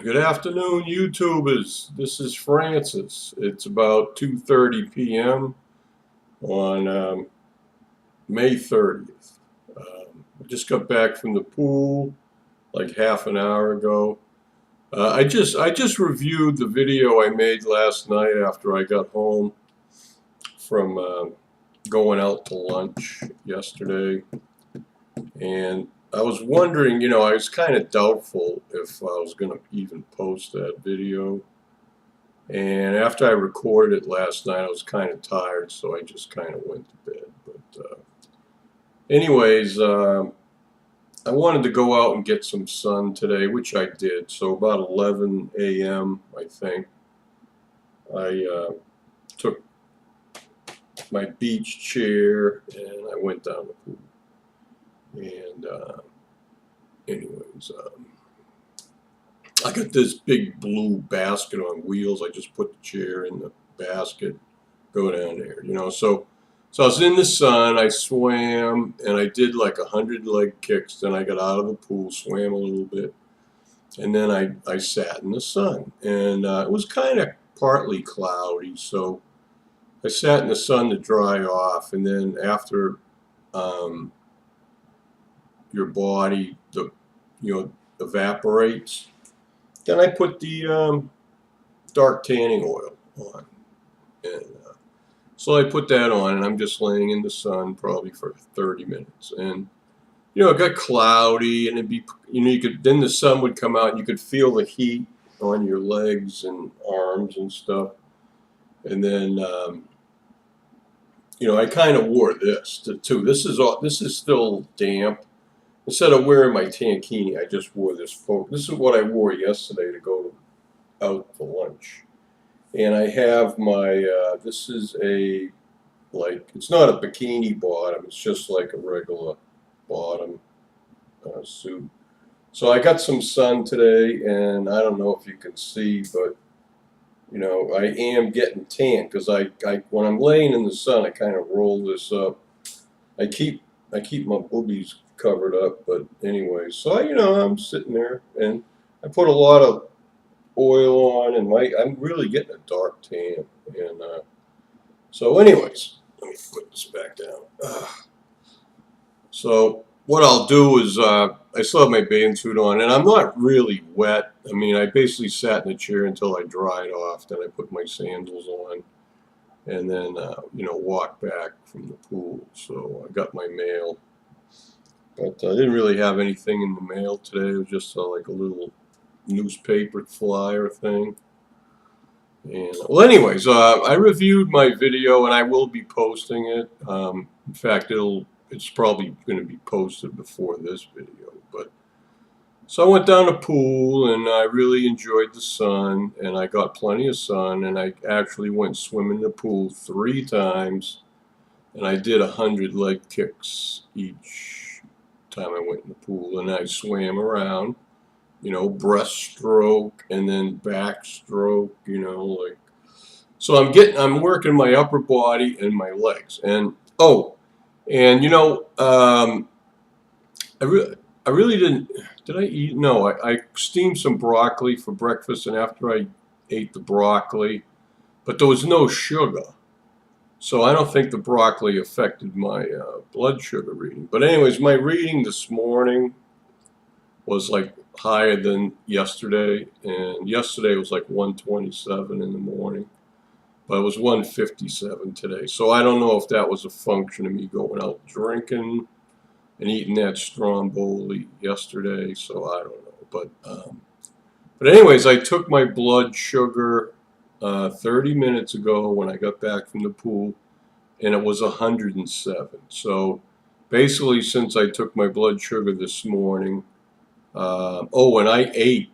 Good afternoon, YouTubers. This is Fran-Sez. It's about 2:30 p.m. on May 30th. I just got back from the pool like half an hour ago. I just reviewed the video I made last night after I got home from going out to lunch yesterday, and I was wondering, I was kind of doubtful if I was going to even post that video. And after I recorded it last night, I was kind of tired, so I just kind of went to bed. But anyways, I wanted to go out and get some sun today, which I did. So about 11 a.m., I think, I took my beach chair and I went down the pool. And anyways, I got this big blue basket on wheels. I just put the chair in the basket, go down there, So I was in the sun, I swam, and I did like 100 leg kicks. Then I got out of the pool, swam a little bit, and then I sat in the sun. And it was kind of partly cloudy, so I sat in the sun to dry off. And then after your body, evaporates, then I put the dark tanning oil on. And so I put that on, and I'm just laying in the sun probably for 30 minutes. And, it got cloudy, and it'd be, then the sun would come out, and you could feel the heat on your legs and arms and stuff. And then, I kind of wore this too. This is still damp. Instead of wearing my tankini, I just wore this coat. This is what I wore yesterday to go out for lunch. And I have my, this is it's not a bikini bottom, it's just like a regular bottom suit. So I got some sun today, and I don't know if you can see, but, I am getting tan, because when I'm laying in the sun, I kind of roll this up. I keep my boobies covered up, but anyway, so I'm sitting there, and I put a lot of oil on, and I'm really getting a dark tan. And so anyways, let me put this back down. So what I'll do is I still have my bathing suit on, and I'm not really wet. I mean, I basically sat in the chair until I dried off. Then I put my sandals on, and then walked back from the pool. So I got my mail, but I didn't really have anything in the mail today. It was just like a little newspaper flyer thing. And well, anyways, I reviewed my video, and I will be posting it. In fact, it's probably going to be posted before this video. But so I went down the pool, and I really enjoyed the sun, and I got plenty of sun, and I actually went swimming in the pool 3 times, and I did 100 leg kicks each time I went in the pool, and I swam around, breaststroke and then backstroke, so I'm working my upper body and my legs. And I really did I eat? No, I steamed some broccoli for breakfast, and after I ate the broccoli, but there was no sugar. So I don't think the broccoli affected my blood sugar reading. But anyways, my reading this morning was like higher than yesterday, and yesterday was like 127 in the morning, but it was 157 today. So I don't know if that was a function of me going out drinking and eating that stromboli yesterday. So I don't know, but anyways, I took my blood sugar 30 minutes ago when I got back from the pool, and it was 107. So basically, since I took my blood sugar this morning, and I ate,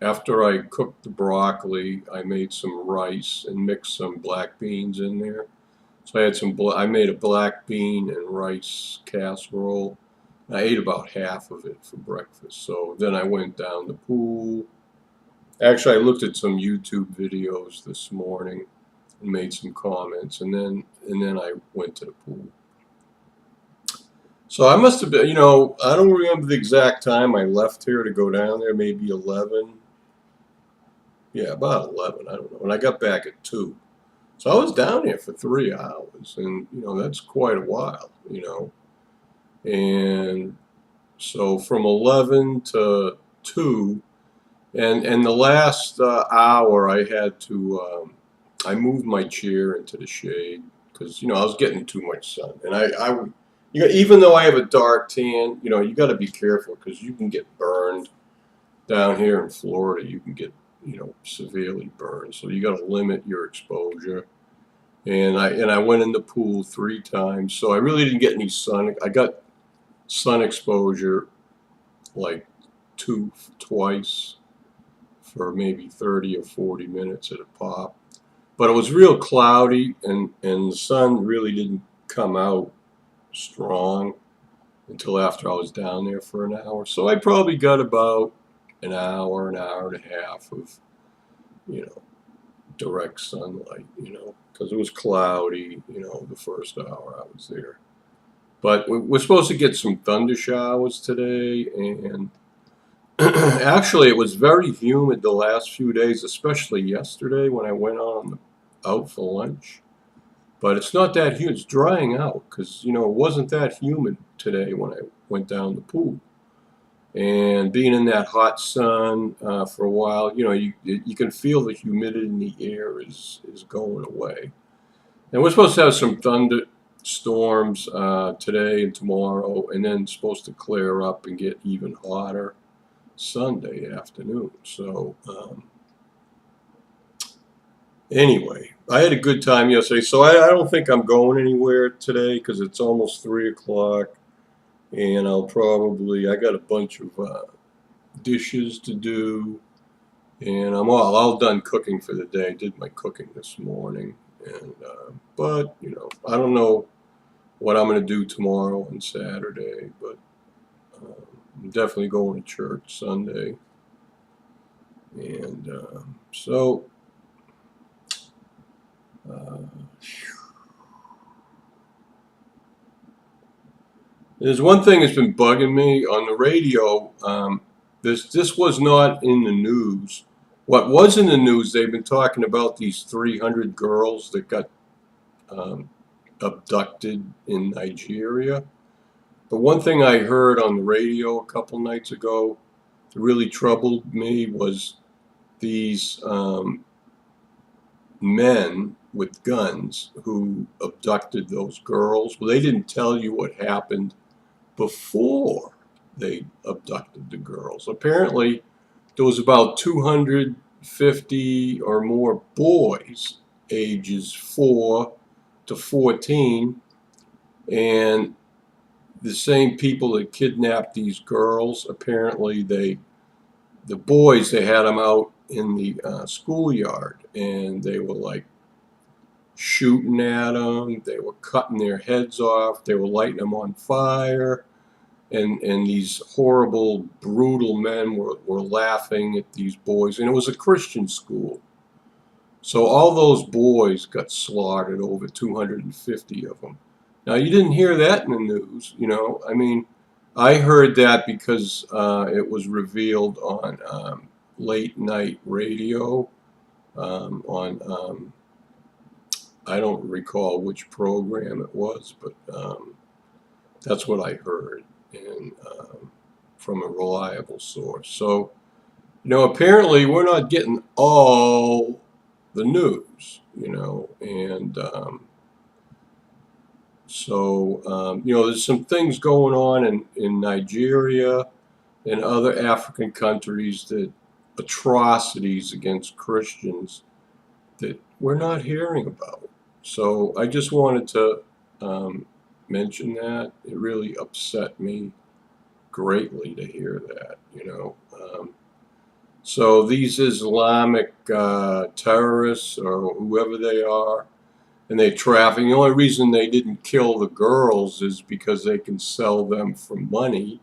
after I cooked the broccoli, I made some rice and mixed some black beans in there. So I made a black bean and rice casserole. I ate about half of it for breakfast. So then I went down the pool. Actually, I looked at some YouTube videos this morning and made some comments, and then I went to the pool. So I must have been, you know, I don't remember the exact time I left here to go down there, maybe 11. Yeah, about 11, I don't know. And I got back at 2. So I was down here for 3 hours, and, you know, that's quite a while, you know. And so from 11 to 2, and the last hour I had to, I moved my chair into the shade because, you know, I was getting too much sun. And you know, even though I have a dark tan, you know, you got to be careful because you can get burned down here in Florida. You can get, you know, severely burned. So you got to limit your exposure. And I went in the pool 3 times, so I really didn't get any sun. I got sun exposure like twice for maybe 30 or 40 minutes at a pop. But it was real cloudy, and the sun really didn't come out strong until after I was down there for an hour. So I probably got about an hour and a half of, you know, direct sunlight, you know, because it was cloudy, you know, the first hour I was there. But we're supposed to get some thunder showers today, and actually it was very humid the last few days, especially yesterday when I went out for lunch. But it's not that humid. It's drying out because, you know, it wasn't that humid today when I went down the pool. And being in that hot sun for a while, you know, you can feel the humidity in the air is going away. And we're supposed to have some thunderstorms today and tomorrow, and then it's supposed to clear up and get even hotter Sunday afternoon. So anyway, I had a good time yesterday. So I don't think I'm going anywhere today because it's almost 3 o'clock, and I got a bunch of dishes to do, and I'm all done cooking for the day. I did my cooking this morning, and but you know, I don't know what I'm going to do tomorrow and Saturday, but I'm definitely going to church Sunday, and so there's one thing that's been bugging me on the radio. This was not in the news. What was in the news? They've been talking about these 300 girls that got abducted in Nigeria. But one thing I heard on the radio a couple nights ago that really troubled me was these men with guns who abducted those girls. Well, they didn't tell you what happened before they abducted the girls. Apparently, there was about 250 or more boys ages 4 to 14, and the same people that kidnapped these girls, apparently the boys, they had them out in the schoolyard, and they were like shooting at them, they were cutting their heads off, they were lighting them on fire, and these horrible, brutal men were laughing at these boys, and it was a Christian school. So all those boys got slaughtered, over 250 of them. Now, you didn't hear that in the news, you know. I mean, I heard that because it was revealed on late night radio on I don't recall which program it was, but that's what I heard, and from a reliable source. So, you know, apparently we're not getting all the news, you know, and you know, there's some things going on in Nigeria and other African countries, that atrocities against Christians that we're not hearing about. So I just wanted to mention that. It really upset me greatly to hear that, you know. So these Islamic terrorists, or whoever they are, and they traffic. The only reason they didn't kill the girls is because they can sell them for money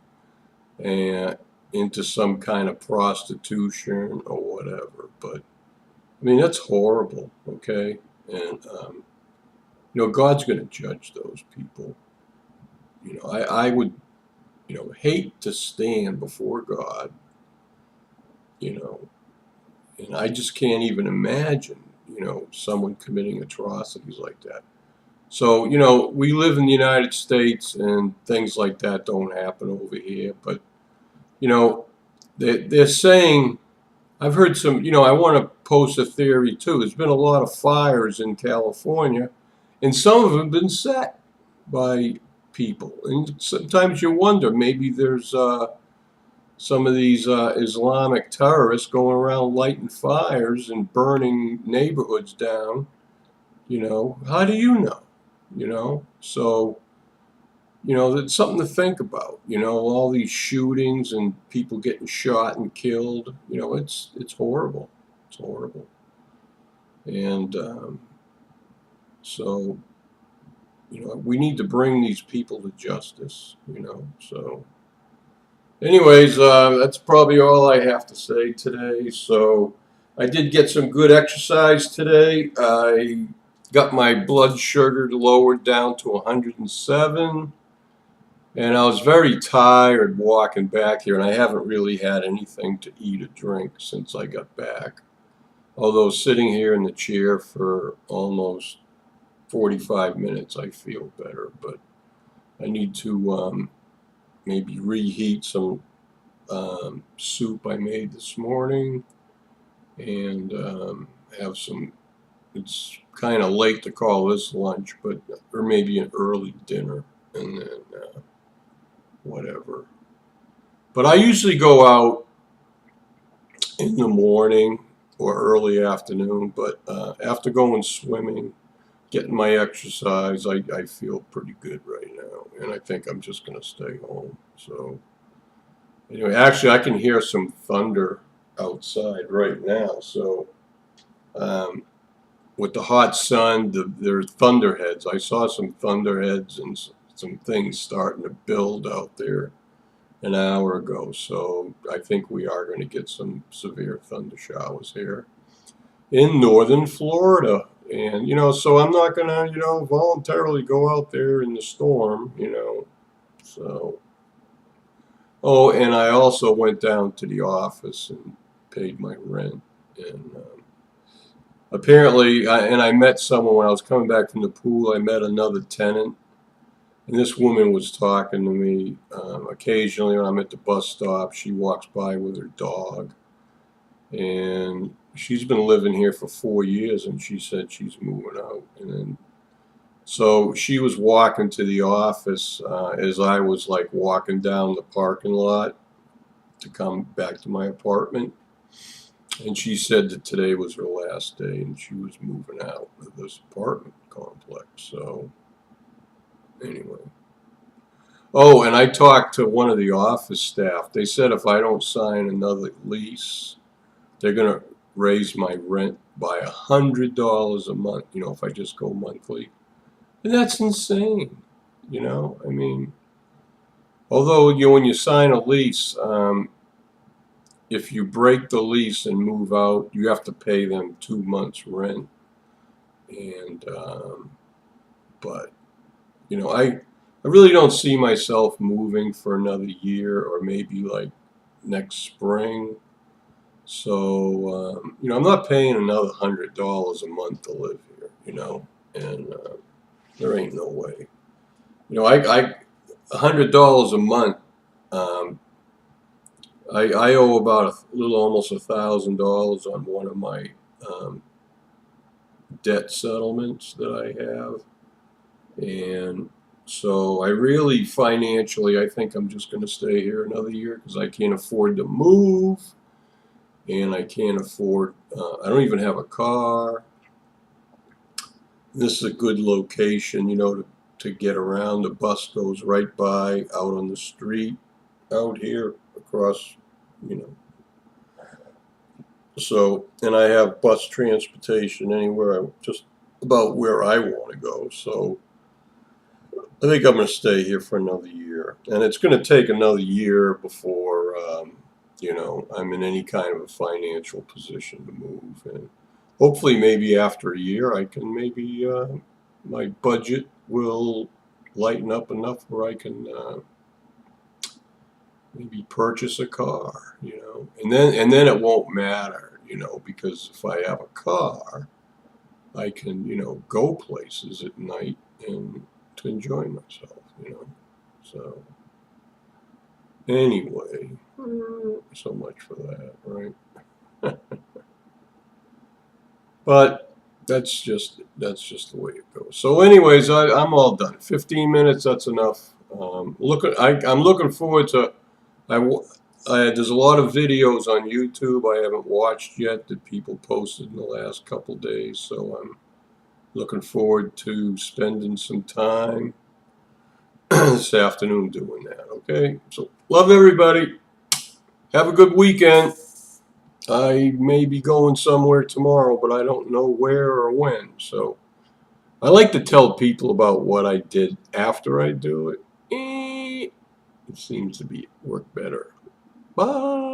and into some kind of prostitution or whatever. But I mean, that's horrible. Okay, and you know, God's going to judge those people. I would, hate to stand before God, you know, and I just can't even imagine, someone committing atrocities like that. So, we live in the United States and things like that don't happen over here. But, you know, they're saying, I've heard some, I want to post a theory too. There's been a lot of fires in California, and some of them have been set by people. And sometimes you wonder, maybe there's some of these Islamic terrorists going around lighting fires and burning neighborhoods down. How do you know? So that's something to think about. All these shootings and people getting shot and killed. It's horrible. It's horrible. And so we need to bring these people to justice. So. Anyways, that's probably all I have to say today. So I did get some good exercise today. I got my blood sugar lowered down to 107. And I was very tired walking back here, and I haven't really had anything to eat or drink since I got back. Although sitting here in the chair for almost 45 minutes, I feel better. But I need to maybe reheat some soup I made this morning and have some. It's kind of late to call this lunch, or maybe an early dinner, and then whatever. But I usually go out in the morning or early afternoon. But after going swimming, getting my exercise, I feel pretty good right now, and I think I'm just going to stay home. So. Anyway, actually, I can hear some thunder outside right now. So, with the hot sun, there's thunderheads. I saw some thunderheads and some things starting to build out there an hour ago. So, I think we are going to get some severe thunder showers here in northern Florida. And, so I'm not going to, voluntarily go out there in the storm, So. Oh, and I also went down to the office and paid my rent. And apparently, I met someone when I was coming back from the pool. I met another tenant, and this woman was talking to me. Occasionally, when I'm at the bus stop, she walks by with her dog. And she's been living here for 4 years, and she said she's moving out. And then so she was walking to the office as I was like walking down the parking lot to come back to my apartment. And she said that today was her last day and she was moving out of this apartment complex. So anyway. Oh, and I talked to one of the office staff. They said if I don't sign another lease, they're going to raise my rent by $100 a month, if I just go monthly. And that's insane, I mean, although when you sign a lease, if you break the lease and move out, you have to pay them 2 months rent. And but I really don't see myself moving for another year or maybe like next spring. So I'm not paying another $100 a month to live here, and there ain't no way. I $100 a month. I owe about a little almost $1,000 on one of my debt settlements that I have, and so I really financially, I think I'm just going to stay here another year because I can't afford to move, and I can't afford. I don't even have a car. This is a good location, to get around. The bus goes right by out on the street out here across, So, and I have bus transportation anywhere, just about where I want to go. So I think I'm going to stay here for another year. And it's going to take another year before, I'm in any kind of a financial position to move. And hopefully maybe after a year I can maybe, my budget will lighten up enough where I can maybe purchase a car, and then it won't matter, because if I have a car, I can, go places at night and to enjoy myself. So anyway, so much for that, right? But that's just the way it goes. So anyways, I'm all done. 15 minutes, that's enough. I'm looking forward to. There's a lot of videos on YouTube I haven't watched yet that people posted in the last couple days, so I'm looking forward to spending some time this afternoon doing that. Okay, so love everybody. Have a good weekend. I may be going somewhere tomorrow, but I don't know where or when. So I like to tell people about what I did after I do it. It seems to work better. Bye.